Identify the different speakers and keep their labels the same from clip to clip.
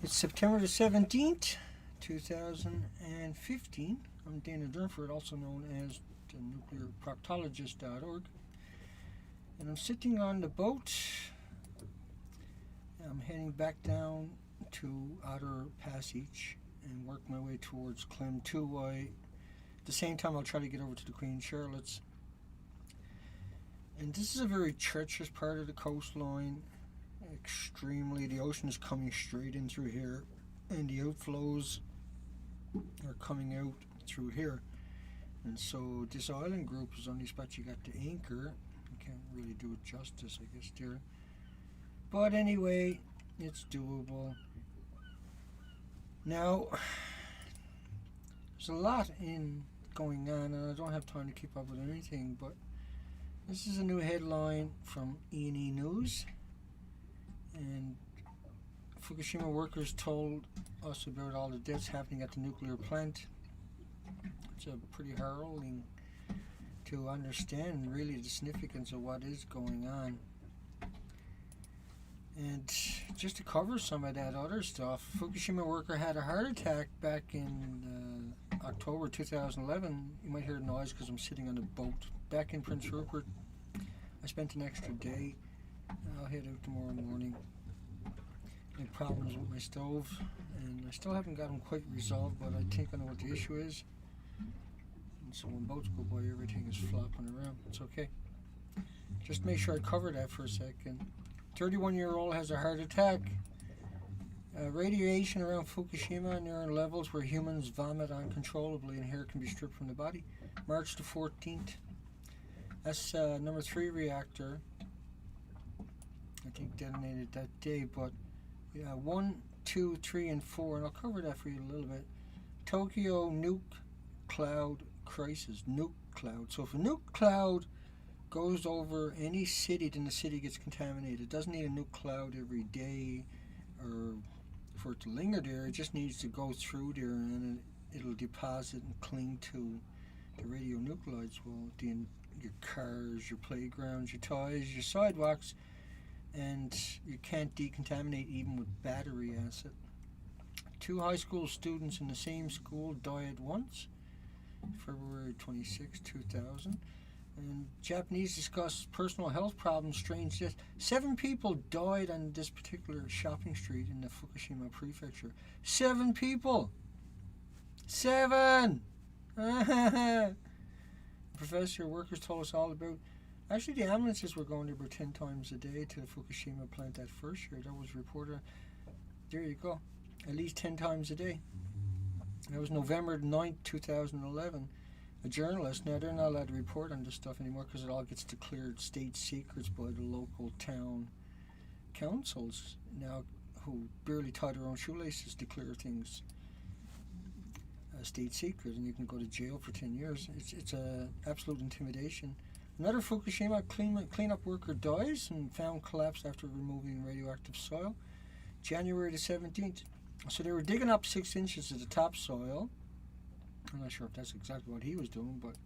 Speaker 1: It's September the 17th, 2015. I'm Dana Durnford, also known as the nuclearproctologist.org. And I'm sitting on the boat. I'm heading back down to Outer Passage and work my way towards Clem 2. At the same time, I'll try to get over to the Queen Charlotte's. And this is a very treacherous part of the coastline. Extremely, the ocean is coming straight in through here, and the outflows are coming out through here. And so this island group is on the spot. You got the anchor. You can't really do it justice, I guess, there. But anyway, it's doable. Now, there's a lot going on, and I don't have time to keep up with anything, but this is a new headline from E&E News. And Fukushima workers told us about all the deaths happening at the nuclear plant. It's a pretty harrowing to understand really the significance of what is going on. And just to cover some of that other stuff, Fukushima worker had a heart attack back in October 2011. You might hear the noise because I'm sitting on a boat back in Prince Rupert. I spent an extra day. I'll head out tomorrow morning. I had problems with my stove, and I still haven't got them quite resolved, but I think I know what the issue is. And so when boats go by, everything is flopping around. It's okay. Just make sure I cover that for a second. 31-year-old has a heart attack. Radiation around Fukushima near levels where humans vomit uncontrollably and hair can be stripped from the body. March the 14th. That's number 3 reactor. I think detonated that day, but 1, 2, 3, and 4, and I'll cover that for you a little bit. Tokyo nuke cloud crisis. Nuke cloud. So if a nuke cloud goes over any city, then the city gets contaminated. It doesn't need a nuke cloud every day or for it to linger there. It just needs to go through there, and then it'll deposit and cling to the radionuclides. Well, your cars, your playgrounds, your toys, your sidewalks, and you can't decontaminate even with battery acid. 2 high school students in the same school died at once, February 26, 2000. And Japanese discuss personal health problems, strange death. 7 people died on this particular shopping street in the Fukushima prefecture. 7 people! 7! Professor workers told us all about. Actually, the ambulances were going there about 10 times a day to the Fukushima plant that first year. That was reported. There you go. At least 10 times a day. That was November 9th, 2011. A journalist, now they're not allowed to report on this stuff anymore because it all gets declared state secrets by the local town councils now, who barely tie their own shoelaces, declare things state secret, and you can go to jail for 10 years. It's a absolute intimidation. Another Fukushima cleanup worker dies and found collapsed after removing radioactive soil. January the 17th. So they were digging up 6 inches of the topsoil. I'm not sure if that's exactly what he was doing, but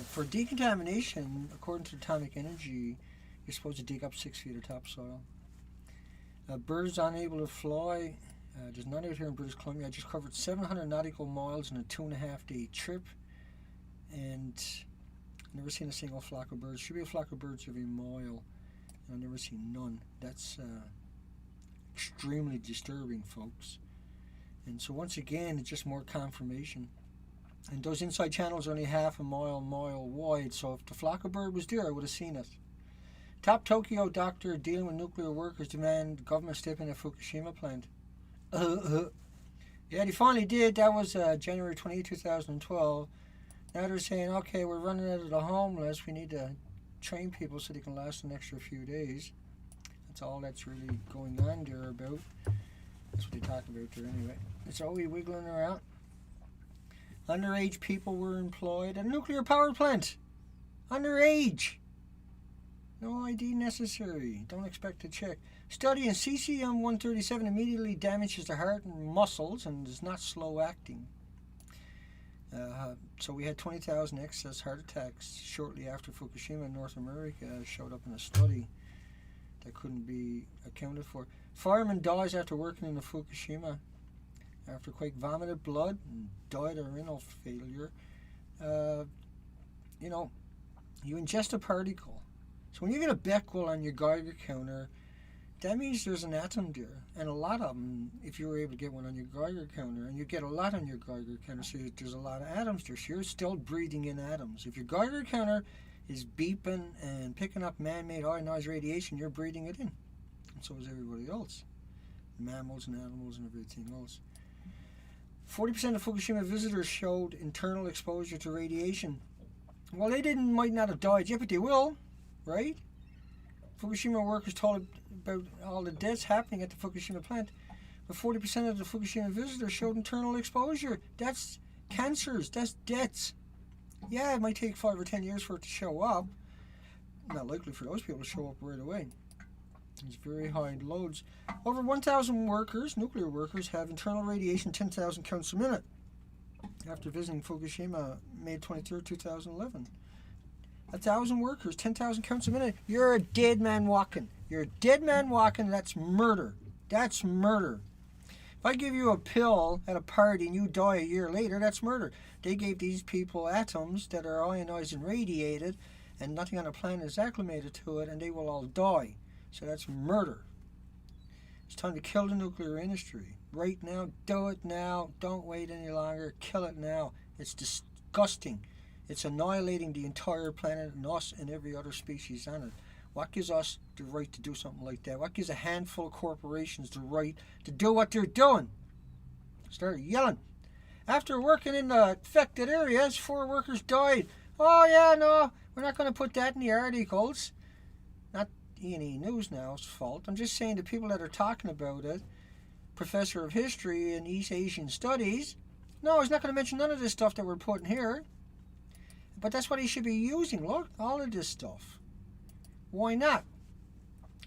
Speaker 1: for decontamination, according to atomic energy, you're supposed to dig up 6 feet of topsoil. Birds unable to fly. There's none out here in British Columbia. I just covered 700 nautical miles in a 2.5-day trip, and I've never seen a single flock of birds. Should be a flock of birds every mile, and I've never seen none. That's extremely disturbing, folks. And so once again, it's just more confirmation. And those inside channels are only half a mile wide, so if the flock of bird was there, I would have seen it. Top Tokyo doctor dealing with nuclear workers demand government step in at Fukushima plant. Yeah, they finally did. That was January 28, 2012. Now they're saying, okay, we're running out of the homeless. We need to train people so they can last an extra few days. That's all that's really going on there about. That's what they're talking about there anyway. It's always wiggling around. Underage people were employed at a nuclear power plant. Underage. No ID necessary. Don't expect to check. Study in cesium-137 immediately damages the heart and muscles and is not slow acting. So we had 20,000 excess heart attacks shortly after Fukushima in North America showed up in a study that couldn't be accounted for. Fireman dies after working in the Fukushima. After quake, vomited blood and died of renal failure. You ingest a particle. So when you get a Becquerel on your Geiger counter, that means there's an atom there. And a lot of them, if you were able to get one on your Geiger counter, and you get a lot on your Geiger counter, so there's a lot of atoms there. So you're still breathing in atoms. If your Geiger counter is beeping and picking up man-made ionized radiation, you're breathing it in. And so is everybody else. Mammals and animals and everything else. 40% of Fukushima visitors showed internal exposure to radiation. Well, they might not have died yet, but they will, right? Fukushima workers told about all the deaths happening at the Fukushima plant. But 40% of the Fukushima visitors showed internal exposure. That's cancers. That's deaths. Yeah, it might take 5 or 10 years for it to show up. Not likely for those people to show up right away. It's very high loads. Over 1,000 workers, nuclear workers, have internal radiation 10,000 counts a minute after visiting Fukushima May 23rd, 2011. 1,000 workers, 10,000 counts a minute. You're a dead man walking. You're a dead man walking. That's murder. That's murder. If I give you a pill at a party and you die a year later, that's murder. They gave these people atoms that are ionized and radiated, and nothing on the planet is acclimated to it, and they will all die. So that's murder. It's time to kill the nuclear industry. Right now, do it now. Don't wait any longer. Kill it now. It's disgusting. It's annihilating the entire planet and us and every other species on it. What gives us the right to do something like that? What gives a handful of corporations the right to do what they're doing? Start yelling. After working in the affected areas, 4 workers died. Oh yeah, no, we're not going to put that in the articles. Not E&E News Now's fault. I'm just saying the people that are talking about it, professor of history and East Asian studies, no, he's not going to mention none of this stuff that we're putting here. But that's what he should be using. Look, all of this stuff. Why not?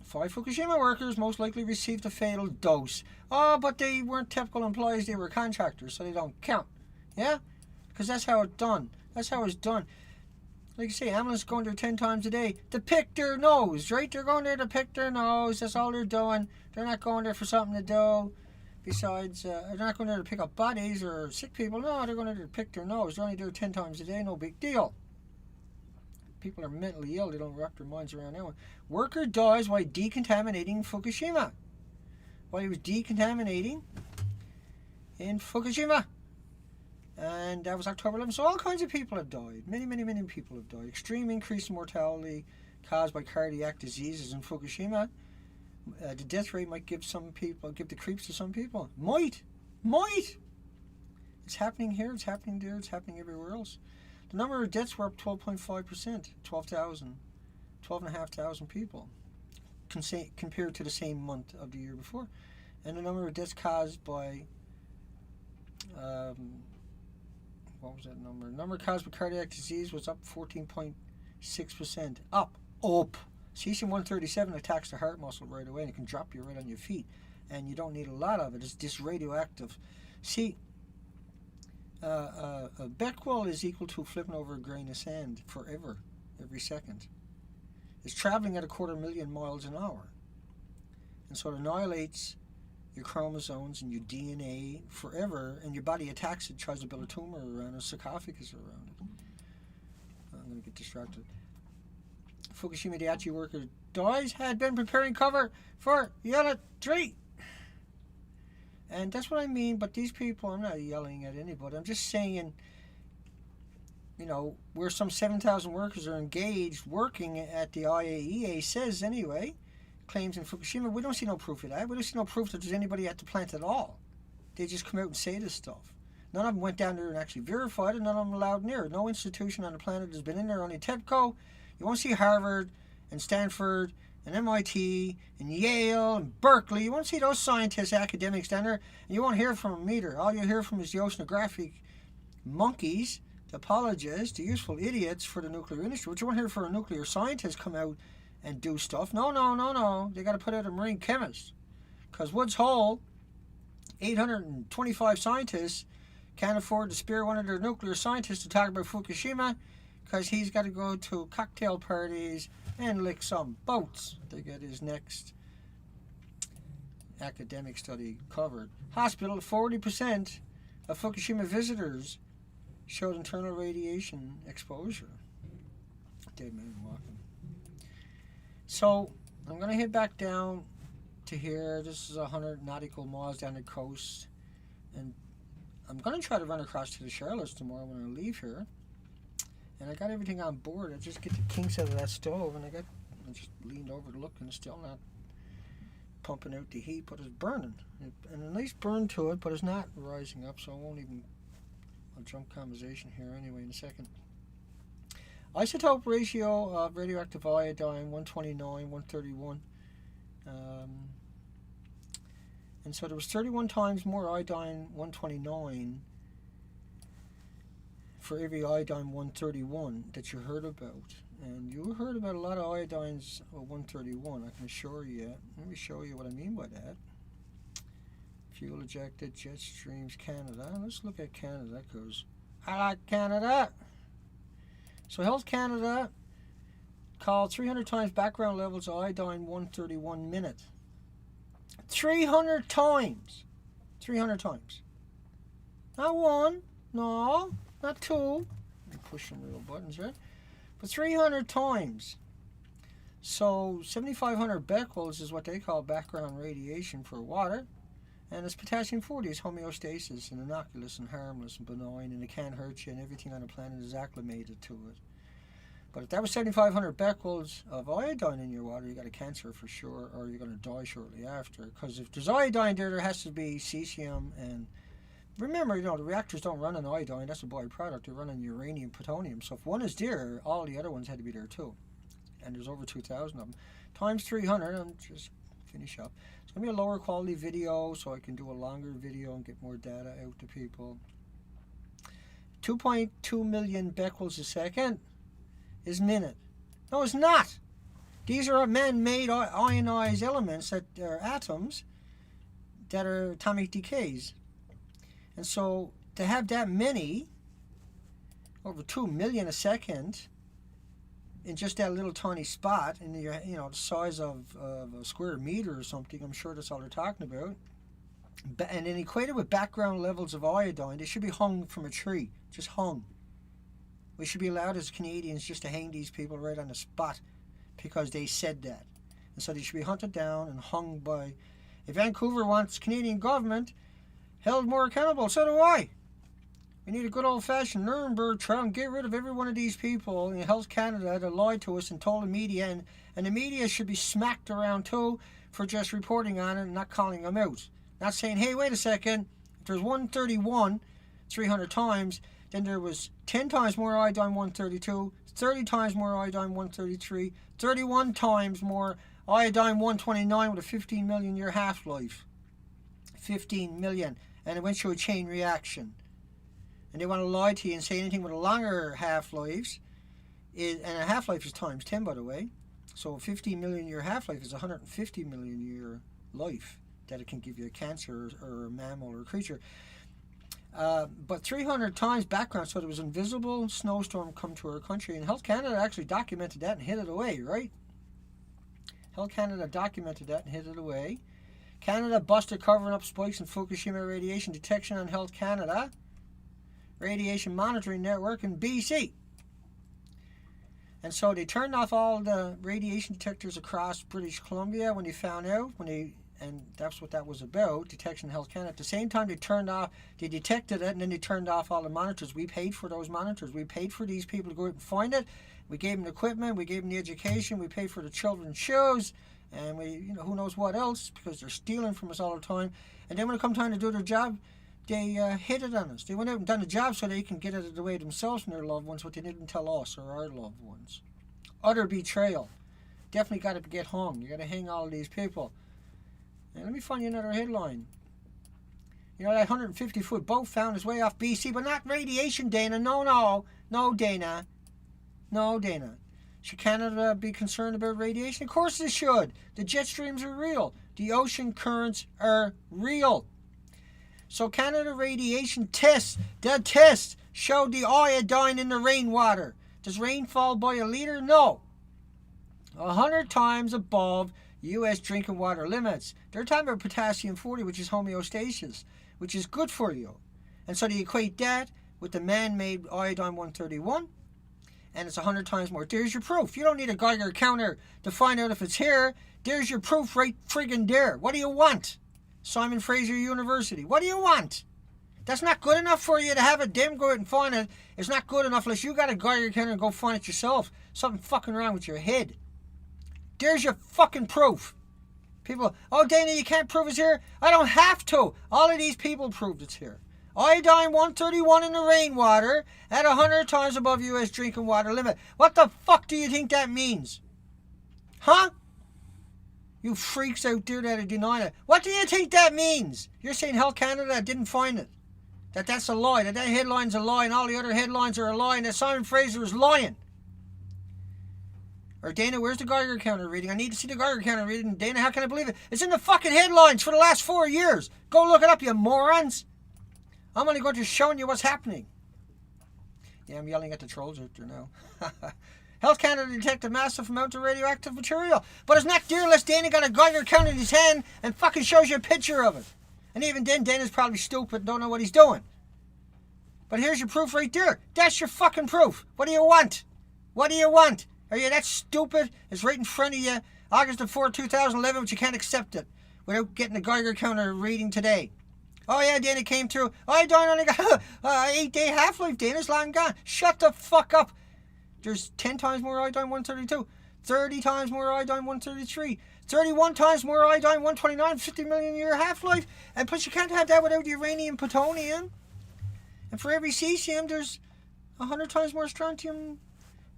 Speaker 1: 5 Fukushima workers most likely received a fatal dose. Oh, but they weren't typical employees, they were contractors, so they don't count. Yeah? Because that's how it's done. That's how it's done. Like you say, ambulance going there 10 times a day to pick their nose, right? They're going there to pick their nose. That's all they're doing. They're not going there for something to do. Besides, they're not going there to pick up bodies or sick people. No, they're going there to pick their nose. They're only there 10 times a day. No big deal. People are mentally ill. They don't wrap their minds around that one. Worker dies while decontaminating Fukushima. While he was decontaminating in Fukushima. And that was October 11th. So all kinds of people have died. Many, many, many people have died. Extreme increase in mortality caused by cardiac diseases in Fukushima. The death rate might give the creeps to some people. Might. It's happening here, it's happening there, it's happening everywhere else. The number of deaths were up 12.5%, 12,500 people, compared to the same month of the year before. And the number of deaths caused by, what was that number? The number caused by cardiac disease was up 14.6%. Up. Cesium-137 attacks the heart muscle right away, and it can drop you right on your feet. And you don't need a lot of it. It's just radioactive. See, a Becquerel is equal to flipping over a grain of sand forever, every second. It's traveling at 250,000 miles an hour. And so it annihilates your chromosomes and your DNA forever, and your body attacks it, tries to build a tumor around a sarcophagus around it. I'm going to get distracted. Fukushima Daiichi worker dies, had been preparing cover for Unit 3. And that's what I mean, but these people, I'm not yelling at anybody, I'm just saying, where some 7,000 workers are engaged working at the IAEA says anyway, claims in Fukushima, we don't see no proof of that. We don't see no proof that there's anybody at the plant at all. They just come out and say this stuff. None of them went down there and actually verified it, none of them allowed near it. No institution on the planet has been in there, only TEPCO. You won't see Harvard and Stanford and MIT and Yale and Berkeley. You won't see those scientists, academics down there, and you won't hear from them either. All you'll hear from is the oceanographic monkeys, the apologists, the useful idiots for the nuclear industry. But you won't hear from a nuclear scientist come out and do stuff. No. They got to put out a marine chemist. Because Woods Hole, 825 scientists, can't afford to spare one of their nuclear scientists to talk about Fukushima, because he's got to go to cocktail parties and lick some boats to get his next academic study covered. Hospital, 40% of Fukushima visitors showed internal radiation exposure. Dead man walking. So I'm going to head back down to here. This is 100 nautical miles down the coast. And I'm going to try to run across to the Charlottes tomorrow when I leave here. And I got everything on board. I just get the kinks out of that stove, and I just leaned over to look, and it's still not pumping out the heat, but it's burning. And a nice burn to it, but it's not rising up, so I'll jump conversation here anyway in a second. Isotope ratio of radioactive iodine, 129, 131. And so there was 31 times more iodine 129 for every iodine 131 that you heard about. And you heard about a lot of iodines of 131, I can assure you. Let me show you what I mean by that. Fuel ejected, jet streams, Canada. Let's look at Canada, because I like Canada. So Health Canada called 300 times background levels of iodine 131 minute. 300 times. 300 times. Not one, no, not two. Let me push some real buttons, right? But 300 times. So 7,500 becquerels is what they call background radiation for water. And it's potassium 40 is homeostasis and innocuous and harmless and benign, and it can't hurt you, and everything on the planet is acclimated to it. But if that was 7,500 becquerels of iodine in your water, you got a cancer for sure, or you're going to die shortly after. Because if there's iodine there has to be cesium. And remember, the reactors don't run on iodine. That's a byproduct. They run on uranium, plutonium. So if one is there, all the other ones had to be there too. And there's over 2,000 of them. Times 300, and just finish up. It's going to be a lower quality video, so I can do a longer video and get more data out to people. 2.2 million becquerels a second is minute. No, it's not. These are man-made ionized elements that are atoms that are atomic decays. And so to have that many, over 2 million a second, in just that little tiny spot, in the size of a square meter or something, I'm sure that's all they're talking about. And then equated with background levels of iodine, they should be hung from a tree, just hung. We should be allowed as Canadians just to hang these people right on the spot because they said that. And so they should be hunted down and hung by... If Vancouver wants Canadian government held more accountable, so do I. We need a good old-fashioned Nuremberg trial and get rid of every one of these people in Health Canada that lied to us and told the media. And the media should be smacked around too for just reporting on it and not calling them out. Not saying, hey, wait a second, if there's 131 300 times, then there was 10 times more iodine 132, 30 times more iodine 133, 31 times more iodine 129 with a 15 million year half-life. 15 million. And it went through a chain reaction. And they want to lie to you and say anything with a longer half-lives, and a half-life is times 10, by the way. So a 15 million year half-life is 150 million year life that it can give you a cancer or a mammal or a creature. But 300 times background, so there was invisible snowstorm come to our country, and Health Canada actually documented that and hid it away, right? Health Canada documented that and hid it away. Canada busted covering up spikes in Fukushima radiation detection on Health Canada radiation monitoring network in BC. And so they turned off all the radiation detectors across British Columbia when they found out, and that's what that was about, Detection Health Canada. At the same time, they detected it, and then they turned off all the monitors. We paid for those monitors. We paid for these people to go out and find it. We gave them the equipment. We gave them the education. We paid for the children's shoes, and who knows what else, because they're stealing from us all the time. And then when it come time to do their job, they hid it on us. They went out and done the job so they can get it away themselves from their loved ones, but they didn't tell us or our loved ones. Utter betrayal. Definitely got to get hung. You got to hang all of these people. And let me find you another headline. That 150-foot boat found its way off BC, but not radiation, Dana. No, Dana. No, Dana. Should Canada be concerned about radiation? Of course it should. The jet streams are real. The ocean currents are real. So Canada radiation tests, the test showed the iodine in the rainwater. Does rain fall by a liter? No. 100 times above U.S. drinking water limits. They're talking about potassium 40, which is homeostasis, which is good for you. And so they equate that with the man-made iodine 131, and it's 100 times more. There's your proof. You don't need a Geiger counter to find out if it's here. There's your proof right friggin' there. What do you want? Simon Fraser University. What do you want? That's not good enough for you to have it. Them go out and find it. It's not good enough unless you got a Geiger counter and go find it yourself. Something fucking wrong with your head. There's your fucking proof. People, oh Dana, you can't prove it's here. I don't have to. All of these people proved it's here. Iodine 131 in the rainwater at 100 times above U.S. drinking water limit. What the fuck do you think that means? Huh? You freaks out there that are denying it. What do you think that means? You're saying Health Canada didn't find it. That's a lie. That headline's a lie and all the other headlines are a lie and that Simon Fraser is lying. Or Dana, where's the Geiger counter reading? I need to see the Geiger counter reading. Dana, how can I believe it? It's in the fucking headlines for the last 4 years. Go look it up, you morons. I'm only going to showing you what's happening. Yeah, I'm yelling at the trolls out there now. Health Canada detected massive amount of radioactive material. But it's not there unless Dana got a Geiger counter in his hand and fucking shows you a picture of it. And even then, Dana's probably stupid, don't know what he's doing. But here's your proof right there. That's your fucking proof. What do you want? What do you want? Are you that stupid? It's right in front of you. August the 4th, 2011, but you can't accept it without getting a Geiger counter reading today. Oh yeah, Dana came through. Iodine only got 8-day half-life. Dana's long gone. Shut the fuck up. There's 10 times more iodine 132. 30 times more iodine 133. 31 times more iodine 129. 50 million year half-life. And plus you can't have that without uranium plutonium. And for every cesium, there's 100 times more strontium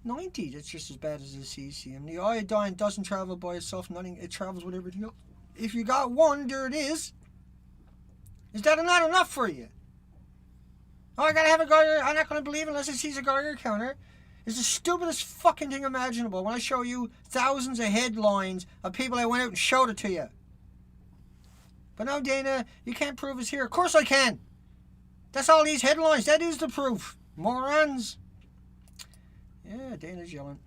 Speaker 1: 90. That's just as bad as the cesium. The iodine doesn't travel by itself. Nothing. It travels with everything else. If you got one, there it is. Is that not enough for you? Oh, I gotta have a Geiger. I'm not gonna believe unless I see a Geiger counter. It's the stupidest fucking thing imaginable when I show you thousands of headlines of people that went out and showed it to you. But no, Dana, you can't prove it's here. Of course I can. That's all these headlines. That is the proof. Morons. Yeah, Dana's yelling.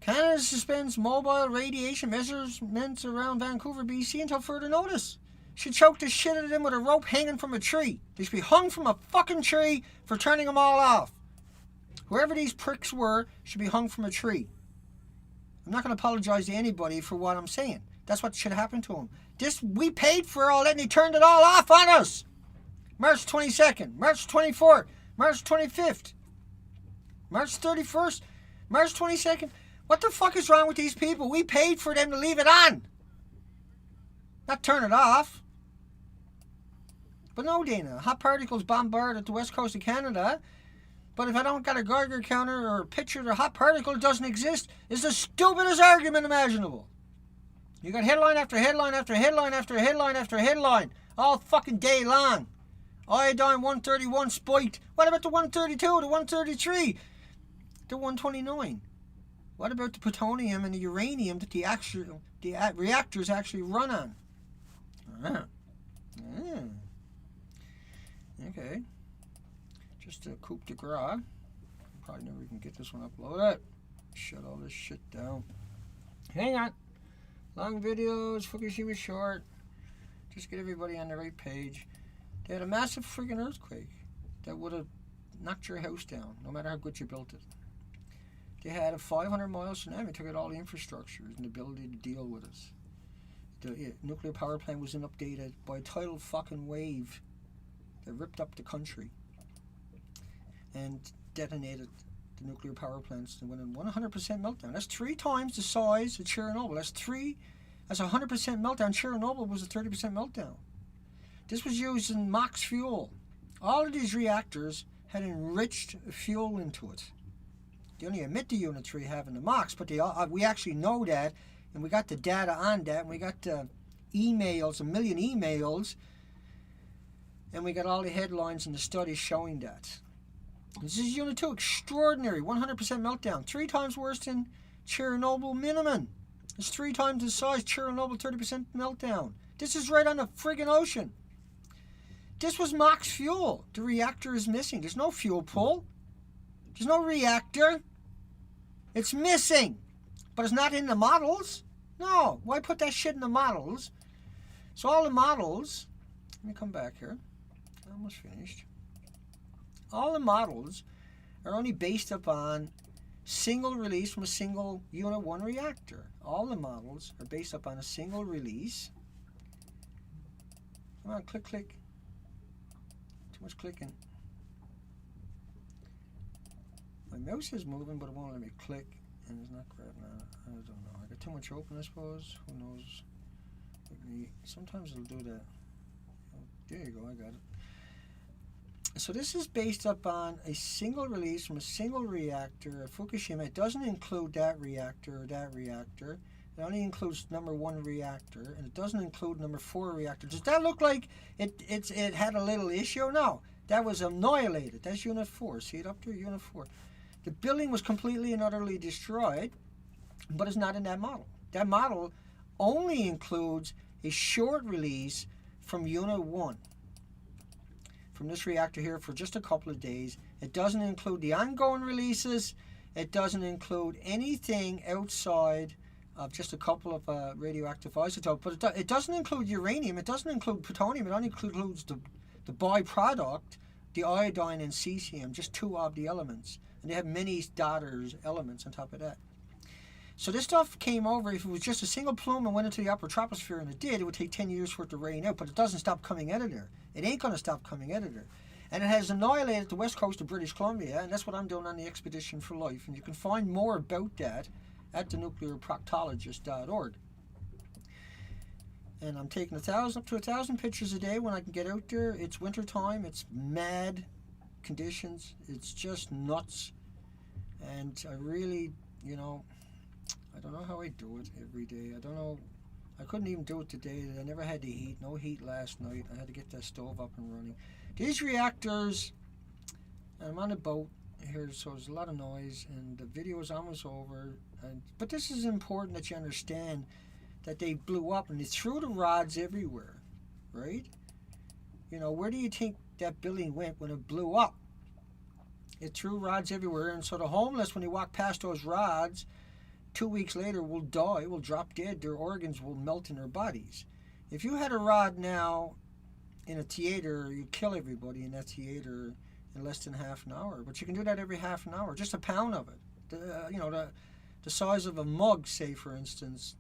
Speaker 1: Canada suspends mobile radiation measurements around Vancouver, BC until further notice. Should choke the shit out of them with a rope hanging from a tree. They should be hung from a fucking tree for turning them all off. Whoever these pricks were should be hung from a tree. I'm not going to apologize to anybody for what I'm saying. That's what should happen to them. We paid for all that and they turned it all off on us. March 22nd, March 24th, March 25th, March 31st, March 22nd. What the fuck is wrong with these people? We paid for them to leave it on. Not turn it off. But no, Dana, hot particles bombarded the west coast of Canada. But if I don't got a Geiger counter or a picture of a hot particle that doesn't exist, it's the stupidest argument imaginable. You got headline after headline after headline after headline after headline all fucking day long. Iodine 131 spiked. What about the 132, the 133, the 129? What about the plutonium and the uranium that the reactors actually run on? Okay. Just a coup de grace. Probably never even get this one uploaded. Shut all this shit down. Hang on. Long videos, Fukushima short. Just get everybody on the right page. They had a massive friggin' earthquake that would have knocked your house down, no matter how good you built it. They had a 500-mile tsunami, took out all the infrastructure and the ability to deal with it. The nuclear power plant was inundated by a tidal fucking wave that ripped up the country and detonated the nuclear power plants and went in 100% meltdown. That's 3 times the size of Chernobyl. That's 100% meltdown. Chernobyl was a 30% meltdown. This was using MOX fuel. All of these reactors had enriched fuel into it. They only emit the units we have in the MOX, but we actually know that, and we got the data on that, and we got emails, 1 million emails, and we got all the headlines and the studies showing that. This is Unit 2, extraordinary, 100% meltdown, 3 times worse than Chernobyl minimum. It's 3 times the size, Chernobyl 30% meltdown. This is right on the friggin' ocean. This was MOX fuel. The reactor is missing. There's no fuel pool. There's no reactor. It's missing. But it's not in the models. No, why put that shit in the models? So all the models, let me come back here. Almost finished. All the models are only based upon single release from a single Unit 1 reactor. All the models are based upon a single release. Come on, click, click. Too much clicking. My mouse is moving, but it won't let me click, and it's not grabbing on it. I don't know. I got too much open, I suppose. Who knows? Sometimes it'll do that. Oh, there you go, I got it. So this is based upon a single release from a single reactor at Fukushima. It doesn't include that reactor or that reactor. It only includes number 1 reactor, and it doesn't include number 4 reactor. Does that look like it had a little issue? No, that was annihilated. That's Unit 4. See it up there, Unit 4. The building was completely and utterly destroyed, but it's not in that model. That model only includes a short release from Unit 1, from this reactor here for just a couple of days. It doesn't include the ongoing releases. It doesn't include anything outside of just a couple of radioactive isotopes. But it doesn't include uranium. It doesn't include plutonium. It only includes the byproduct, the iodine and cesium, just 2 of the elements. And they have many daughters elements on top of that. So this stuff came over. If it was just a single plume and went into the upper troposphere, and it did, it would take 10 years for it to rain out. But it doesn't stop coming out of there. It ain't going to stop coming out of there. And it has annihilated the west coast of British Columbia, and that's what I'm doing on the Expedition for Life. And you can find more about that at thenuclearproctologist.org. And I'm taking up to 1,000 pictures a day when I can get out there. It's winter time. It's mad conditions. It's just nuts. And I really, I don't know how I do it every day. I don't know. I couldn't even do it today. I never had the heat. No heat last night. I had to get that stove up and running. These reactors, I'm on a boat here, so there's a lot of noise, and the video is almost over. But this is important that you understand that they blew up, and they threw the rods everywhere, right? Where do you think that building went when it blew up? It threw rods everywhere, and so the homeless, when they walk past those rods, 2 weeks later will die, will drop dead. Their organs will melt in their bodies. If you had a rod now in a theater, you'd kill everybody in that theater in less than half an hour. But you can do that every half an hour, just a pound of it. The size of a mug, say, for instance,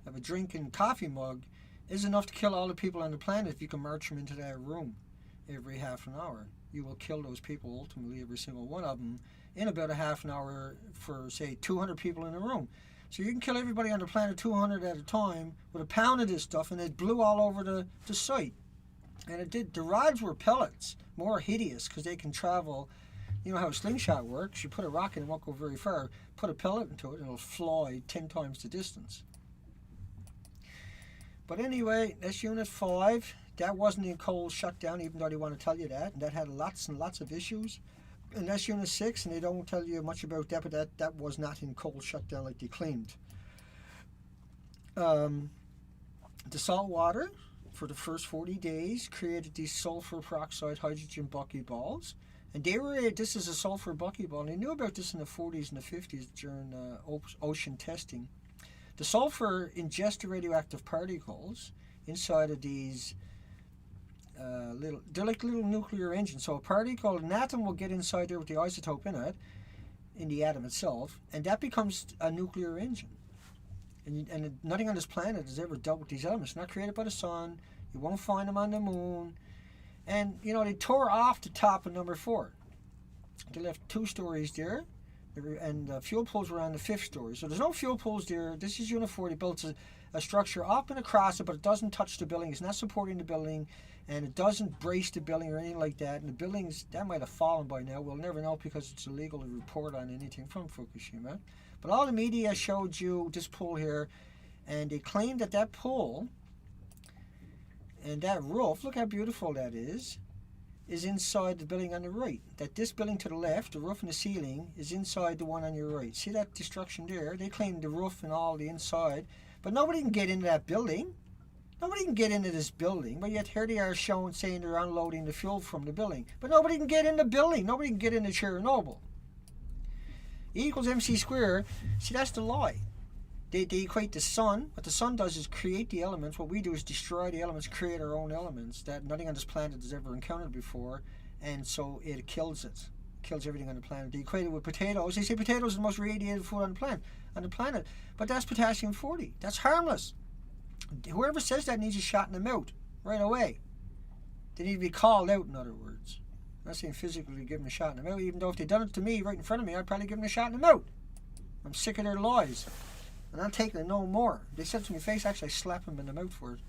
Speaker 1: of a drinking coffee mug, is enough to kill all the people on the planet if you can march them into that room every half an hour. You will kill those people, ultimately, every single one of them, in about a half an hour for, say, 200 people in a room. So you can kill everybody on the planet 200 at a time with a pound of this stuff, and it blew all over the site. And it did. The rods were pellets, more hideous, because they can travel. You know how a slingshot works. You put a rocket and it won't go very far. Put a pellet into it and it'll fly 10 times the distance. But anyway, that's Unit 5. That wasn't in cold shutdown, even though they want to tell you that. And that had lots and lots of issues. And that's Unit 6, and they don't tell you much about that, but that was not in cold shutdown like they claimed. The salt water for the first 40 days created these sulfur peroxide hydrogen buckyballs. And this is a sulfur buckyball, and they knew about this in the 40s and the 50s during ocean testing. The sulfur ingests the radioactive particles inside of these they're like little nuclear engines. So a particle, an atom will get inside there with the isotope in it, in the atom itself, and that becomes a nuclear engine. And nothing on this planet has ever dealt with these elements. They're not created by the sun. You won't find them on the moon. And, they tore off the top of number 4. They left 2 stories there, and the fuel pools were on the 5th story. So there's no fuel pools there. This is Unit 4. They built a structure up and across it, but it doesn't touch the building. It's not supporting the building, and it doesn't brace the building or anything like that. And the buildings, that might have fallen by now. We'll never know because it's illegal to report on anything from Fukushima. But all the media showed you this pool here, and they claimed that pool and that roof, look how beautiful that is inside the building on the right. That this building to the left, the roof and the ceiling, is inside the one on your right. See that destruction there? They claim the roof and all the inside, but nobody can get into that building. Nobody can get into this building, but yet here they are saying they're unloading the fuel from the building. But nobody can get in the building. Nobody can get into Chernobyl. E equals MC squared. See, that's the lie. They equate the sun. What the sun does is create the elements. What we do is destroy the elements, create our own elements that nothing on this planet has ever encountered before, and so it kills it. Kills everything on the planet. They equate it with potatoes. They say potatoes are the most radiated food on the planet. But that's potassium-40. That's harmless. Whoever says that needs a shot in the mouth right away. They need to be called out, in other words. I'm not saying physically give them a shot in the mouth, even though if they'd done it to me right in front of me, I'd probably give them a shot in the mouth. I'm sick of their lies. And I'm taking it no more. They said it to my face, actually I slap them in the mouth for it.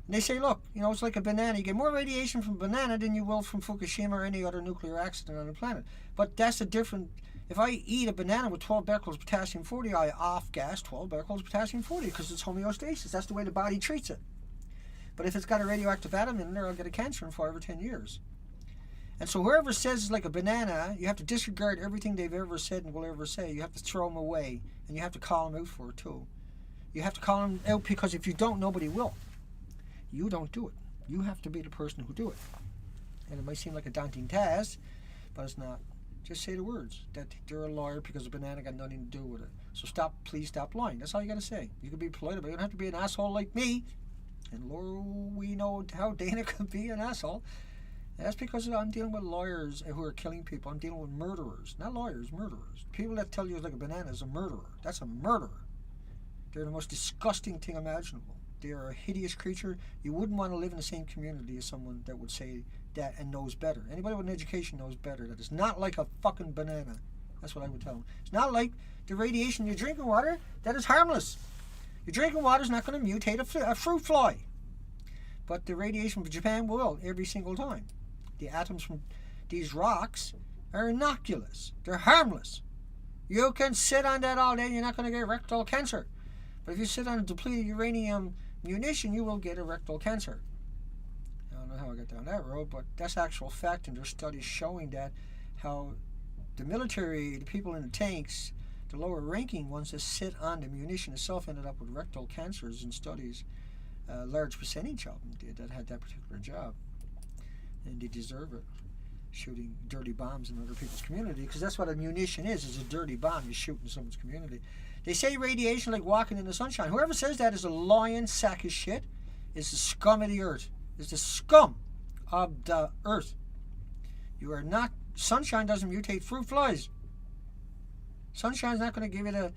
Speaker 1: And they say, look, you know, it's like a banana. You get more radiation from a banana than you will from Fukushima or any other nuclear accident on the planet. But that's a different... If I eat a banana with 12 becquerels of potassium-40, I off-gas 12 becquerels of potassium-40 because it's homeostasis. That's the way the body treats it. But if it's got a radioactive atom in there, I'll get a cancer in 5 or 10 years. And so whoever says it's like a banana, you have to disregard everything they've ever said and will ever say. You have to throw them away, and you have to call them out for it too. You have to call them out because if you don't, nobody will. You don't do it. You have to be the person who do it. And it might seem like a daunting task, but it's not. Just say the words that they're a liar because a banana got nothing to do with it. So please stop lying. That's all you got to say. You can be polite about it. You don't have to be an asshole like me. And Lord, we know how Dana can be an asshole. That's because I'm dealing with lawyers who are killing people. I'm dealing with murderers. Not lawyers, murderers. People that tell you it's like a banana is a murderer. That's a murderer. They're the most disgusting thing imaginable. They are a hideous creature. You wouldn't want to live in the same community as someone that would say that and knows better. Anybody with an education knows better. That it's not like a fucking banana. That's what I would tell them. It's not like the radiation in your drinking water. That is harmless. Your drinking water is not going to mutate a fruit fly. But the radiation from Japan will every single time. The atoms from these rocks are innocuous. They're harmless. You can sit on that all day and you're not going to get rectal cancer. But if you sit on a depleted uranium munition, you will get a rectal cancer. I don't know how I got down that road, but that's actual fact, and there's studies showing that how the military, the people in the tanks, the lower ranking ones that sit on the munition itself ended up with rectal cancers in studies. A large percentage of them did that had that particular job. And they deserve it. Shooting dirty bombs in other people's community, because that's what a munition is a dirty bomb you shoot in someone's community. They say radiation like walking in the sunshine. Whoever says that is a lying sack of shit. Is the scum of the earth. Is the scum of the earth. You are not... Sunshine doesn't mutate fruit flies. Sunshine's not going to give you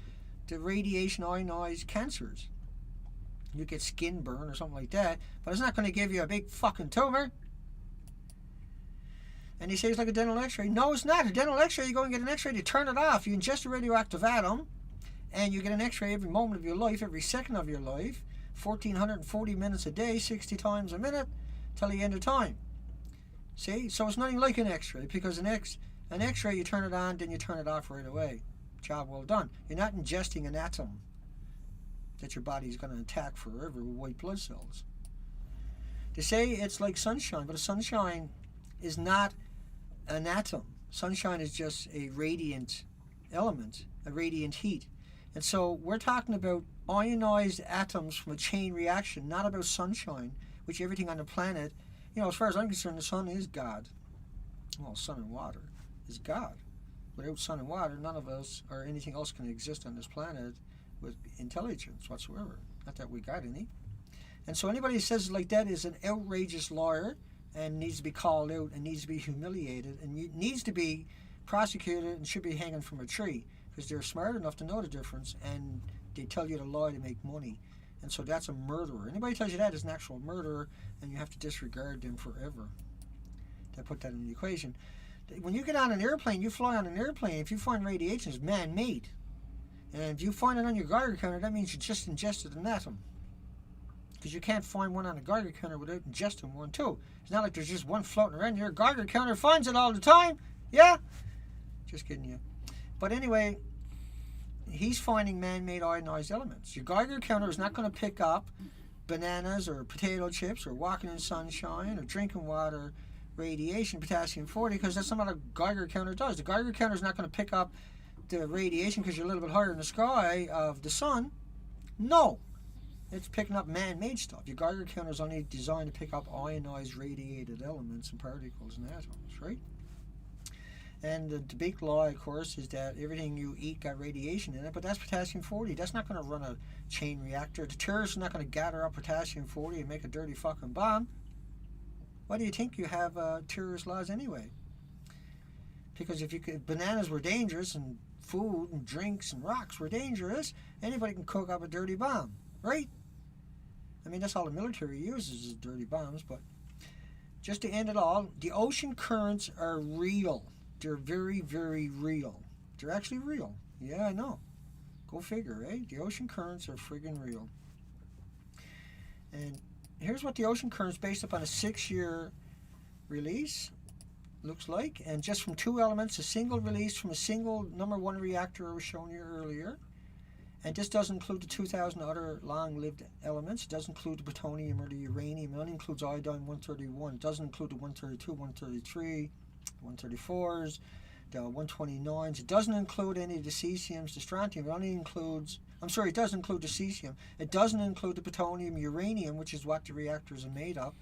Speaker 1: the radiation ionized cancers. You get skin burn or something like that, but it's not going to give you a big fucking tumor. And he says it's like a dental x-ray. No, it's not. A dental x-ray, you go and get an x-ray, you turn it off. You ingest a radioactive atom, and you get an x-ray every moment of your life, every second of your life, 1,440 minutes a day, 60 times a minute, till the end of time. See? So it's nothing like an x-ray, because an x-ray, you turn it on, then you turn it off right away. Job well done. You're not ingesting an atom that your body's going to attack forever with white blood cells. They say it's like sunshine, but a sunshine is not an atom. Sunshine is just a radiant element, a radiant heat. And so we're talking about ionized atoms from a chain reaction, not about sunshine, which everything on the planet, you know, as far as I'm concerned, the sun is God. Well, sun and water is God. Without sun and water, none of us or anything else can exist on this planet with intelligence whatsoever. Not that we got any. And so anybody who says it like that is an outrageous liar and needs to be called out and needs to be humiliated and needs to be prosecuted and should be hanging from a tree because they're smart enough to know the difference and they tell you to lie to make money. And so that's a murderer. Anybody tells you that is an actual murderer and you have to disregard them forever. To put that in the equation. When you get on an airplane, you fly on an airplane, if you find radiation, it's man-made. And if you find it on your Geiger counter, that means you just ingested an atom. Because you can't find one on a Geiger counter without ingesting one too. It's not like there's just one floating around. Your Geiger counter finds it all the time. Yeah? Just kidding you. But anyway, he's finding man-made ionized elements. Your Geiger counter is not going to pick up bananas or potato chips or walking in sunshine or drinking water radiation, potassium-40, because that's not what a Geiger counter does. The Geiger counter is not going to pick up the radiation because you're a little bit higher in the sky of the sun. No. It's picking up man-made stuff. Your Geiger counter is only designed to pick up ionized radiated elements and particles and atoms, right? And the big lie, of course, is that everything you eat got radiation in it, but that's potassium-40. That's not going to run a chain reactor. The terrorists are not going to gather up potassium-40 and make a dirty fucking bomb. Why do you think you have terrorist laws anyway? Because if bananas were dangerous and food and drinks and rocks were dangerous, anybody can cook up a dirty bomb, right? I mean, that's all the military uses is dirty bombs, but just to end it all, the ocean currents are real. They're very, very real. They're actually real. Yeah, I know. Go figure, right? The ocean currents are friggin' real. And here's what the ocean currents based upon a 6-year release looks like. And just from 2 elements, a single release from a single number 1 reactor I was showing you earlier. And this doesn't include the 2,000 other long-lived elements. It doesn't include the plutonium or the uranium. It only includes iodine-131. It doesn't include the 132, 133, 134s, the 129s. It doesn't include any of the cesiums, the strontium. It only includes, it does include the cesium. It doesn't include the plutonium, uranium, which is what the reactors are made of.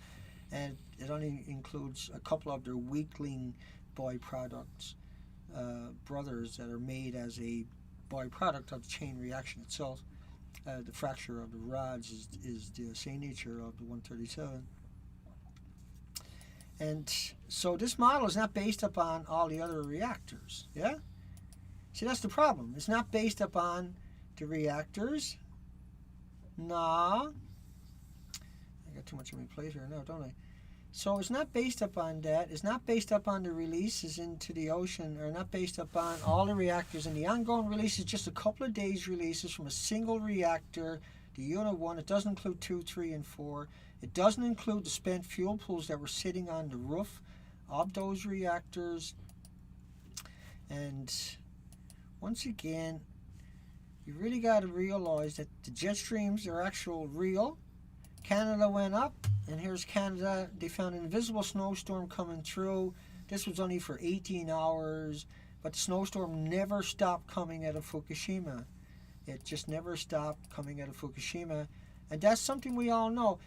Speaker 1: And it only includes a couple of their weakling byproducts, brothers that are made as a byproduct of the chain reaction itself. The fracture of the rods is the same nature of the 137. And so this model is not based upon all the other reactors, yeah? See, that's the problem. It's not based upon the reactors. Nah. I got too much on my plate here now, don't I? So it's not based upon that. It's not based upon the releases into the ocean, or not based upon all the reactors. And the ongoing release is just a couple of days releases from a single reactor, the Unit 1. It doesn't include 2, 3, and 4. It doesn't include the spent fuel pools that were sitting on the roof of those reactors. And once again, you really got to realize that the jet streams are actual real. Canada went up, and here's Canada. They found an invisible snowstorm coming through. This was only for 18 hours, but the snowstorm never stopped coming out of Fukushima. It just never stopped coming out of Fukushima. And that's something we all know.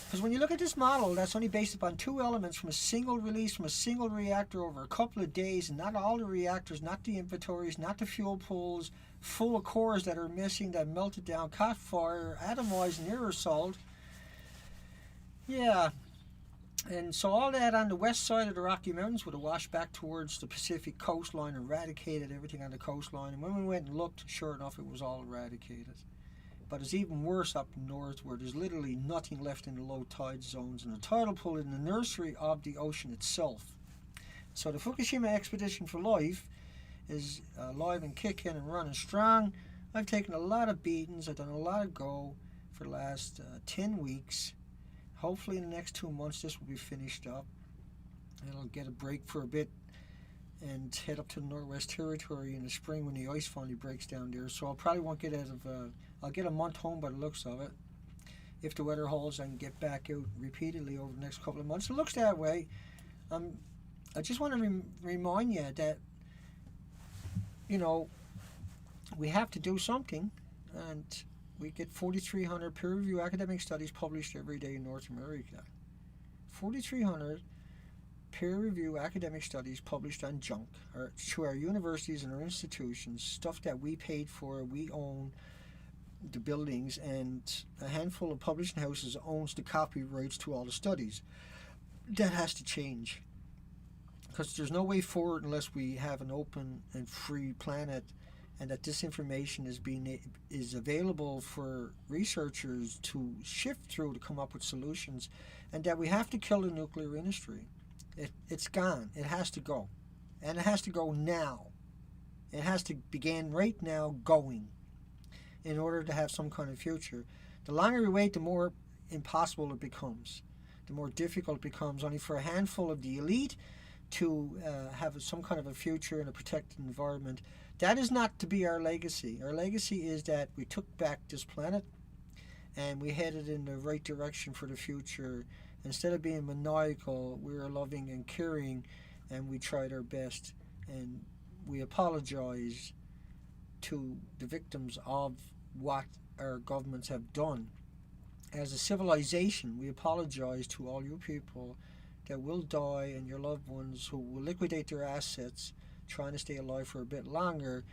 Speaker 1: Because when you look at this model, that's only based upon 2 elements from a single release, from a single reactor over a couple of days, and not all the reactors, not the inventories, not the fuel pools, full of cores that are missing, that melted down, caught fire, atomized, and aerosoled. Yeah. And so all that on the west side of the Rocky Mountains would have washed back towards the Pacific coastline, eradicated everything on the coastline. And when we went and looked, sure enough, it was all eradicated. But it's even worse up north, where there's literally nothing left in the low tide zones, and the tidal pool in the nursery of the ocean itself. So the Fukushima Expedition for Life is alive and kicking and running strong. I've taken a lot of beatings. I've done a lot of go for the last 10 weeks. Hopefully in the next 2 months this will be finished up. And I'll get a break for a bit and head up to the Northwest Territory in the spring when the ice finally breaks down there. So I probably won't get out of... I'll get a month home by the looks of it. If the weather holds, I can get back out repeatedly over the next couple of months. It looks that way. I just want to remind you that, you know, we have to do something. And we get 4,300 peer-reviewed academic studies published every day in North America. 4,300 peer-reviewed academic studies published on junk, or to our universities and our institutions, stuff that we paid for, we own the buildings, and a handful of publishing houses owns the copyrights to all the studies. That has to change, because there's no way forward unless we have an open and free planet, and that this information is available for researchers to shift through to come up with solutions, and that we have to kill the nuclear industry. It's gone. It has to go, and it has to go now. It has to begin right now going, in order to have some kind of future. The longer we wait, the more impossible it becomes. The more difficult it becomes, only for a handful of the elite to have some kind of a future in a protected environment. That is not to be our legacy. Our legacy is that we took back this planet and we headed in the right direction for the future. Instead of being maniacal, we were loving and caring, and we tried our best. And we apologize to the victims of what our governments have done. As a civilization, we apologize to all you people that will die and your loved ones who will liquidate their assets trying to stay alive for a bit longer,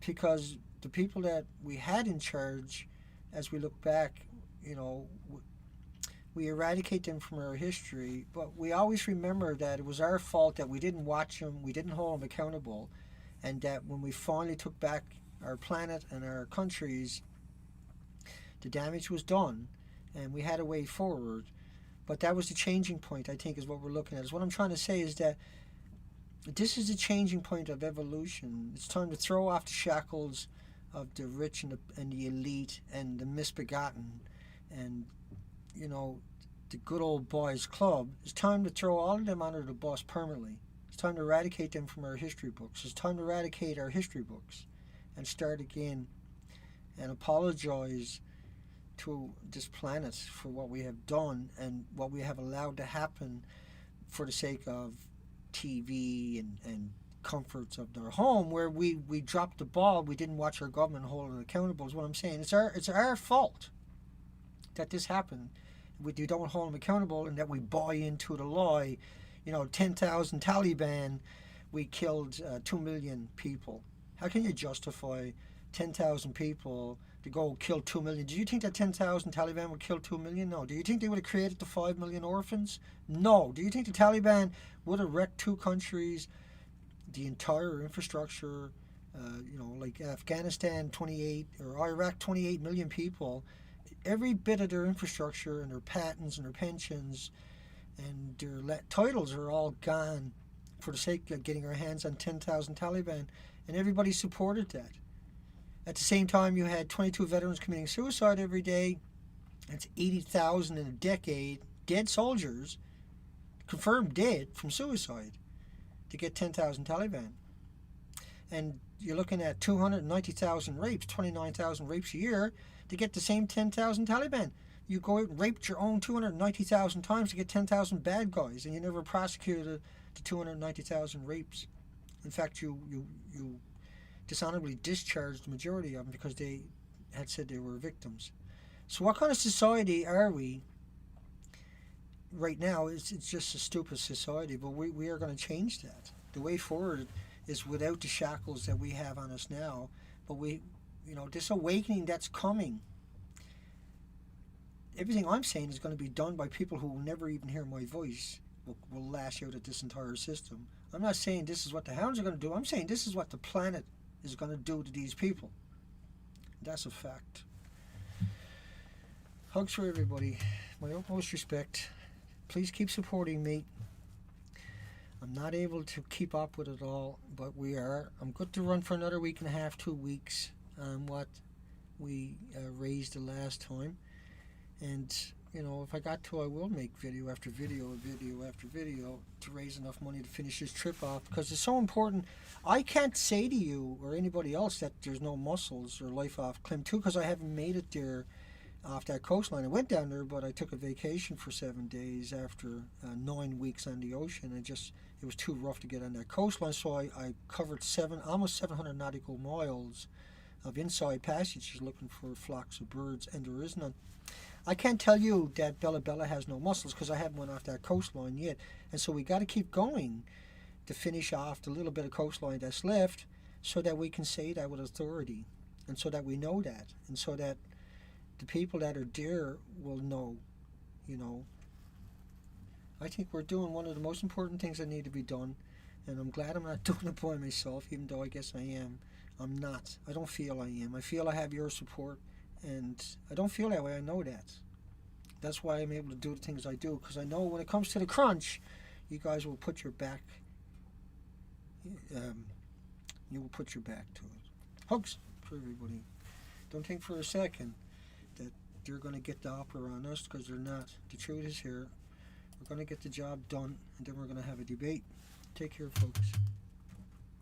Speaker 1: because the people that we had in charge, as we look back, we eradicate them from our history, but we always remember that it was our fault that we didn't watch them, we didn't hold them accountable, and that when we finally took back our planet and our countries, the damage was done, and we had a way forward. But that was the changing point, I think, is what we're looking at. Is what I'm trying to say is that this is the changing point of evolution. It's time to throw off the shackles of the rich and the elite and the misbegotten and the good old boys club. It's time to throw all of them under the bus permanently. It's time to eradicate them from our history books. It's time to eradicate our history books and start again and apologize to this planet for what we have done and what we have allowed to happen for the sake of TV and comforts of their home, where we dropped the ball. We didn't watch our government hold it accountable, is what I'm saying. It's our fault that this happened. We don't hold them accountable, and that we buy into the lie. 10,000 Taliban, we killed 2 million people. How can you justify 10,000 people to go kill 2 million? Do you think that 10,000 Taliban would kill 2 million? No. Do you think they would have created the 5 million orphans? No. Do you think the Taliban would have wrecked 2 countries, the entire infrastructure, like Afghanistan, 28, or Iraq, 28 million people? Every bit of their infrastructure and their patents and their pensions and their titles are all gone for the sake of getting our hands on 10,000 Taliban, and everybody supported that. At the same time, you had 22 veterans committing suicide every day. That's 80,000 in a decade, dead soldiers, confirmed dead from suicide, to get 10,000 Taliban. And you're looking at 290,000 rapes, 29,000 rapes a year, to get the same 10,000 Taliban. You go out and raped your own 290,000 times to get 10,000 bad guys, and you never prosecuted the 290,000 rapes. In fact, you dishonorably discharged the majority of them because they had said they were victims. So what kind of society are we right now? It's just a stupid society, but we are going to change that. The way forward is without the shackles that we have on us now, but this awakening that's coming, everything I'm saying is going to be done by people who will never even hear my voice, will lash out at this entire system. I'm not saying this is what the hounds are going to do. I'm saying this is what the planet is going to do to these people. That's a fact. Hugs for everybody. My utmost respect. Please keep supporting me. I'm not able to keep up with it all, but we are. I'm good to run for another week and a half, 2 weeks on what we raised the last time. And, if I got to, I will make video after video after video to raise enough money to finish this trip off, because it's so important. I can't say to you or anybody else that there's no mussels or life off Clem 2, because I haven't made it there off that coastline. I went down there, but I took a vacation for 7 days after 9 weeks on the ocean. It was too rough to get on that coastline, so I covered almost 700 nautical miles of inside passages looking for flocks of birds, and there is none. I can't tell you that Bella Bella has no mussels, because I haven't went off that coastline yet, and so we got to keep going to finish off the little bit of coastline that's left, so that we can say that with authority, and so that we know that, and so that the people that are there will know. I think we're doing one of the most important things that need to be done, and I'm glad I'm not doing it by myself, even though I guess I am. I'm not. I don't feel I am. I feel I have your support, and I don't feel that way. I know that. That's why I'm able to do the things I do, because I know when it comes to the crunch, you guys will put your back. You will put your back to it. Hugs for everybody. Don't think for a second that they're going to get the upper on us, because they're not. The truth is here. We're going to get the job done, and then we're going to have a debate. Take care, folks.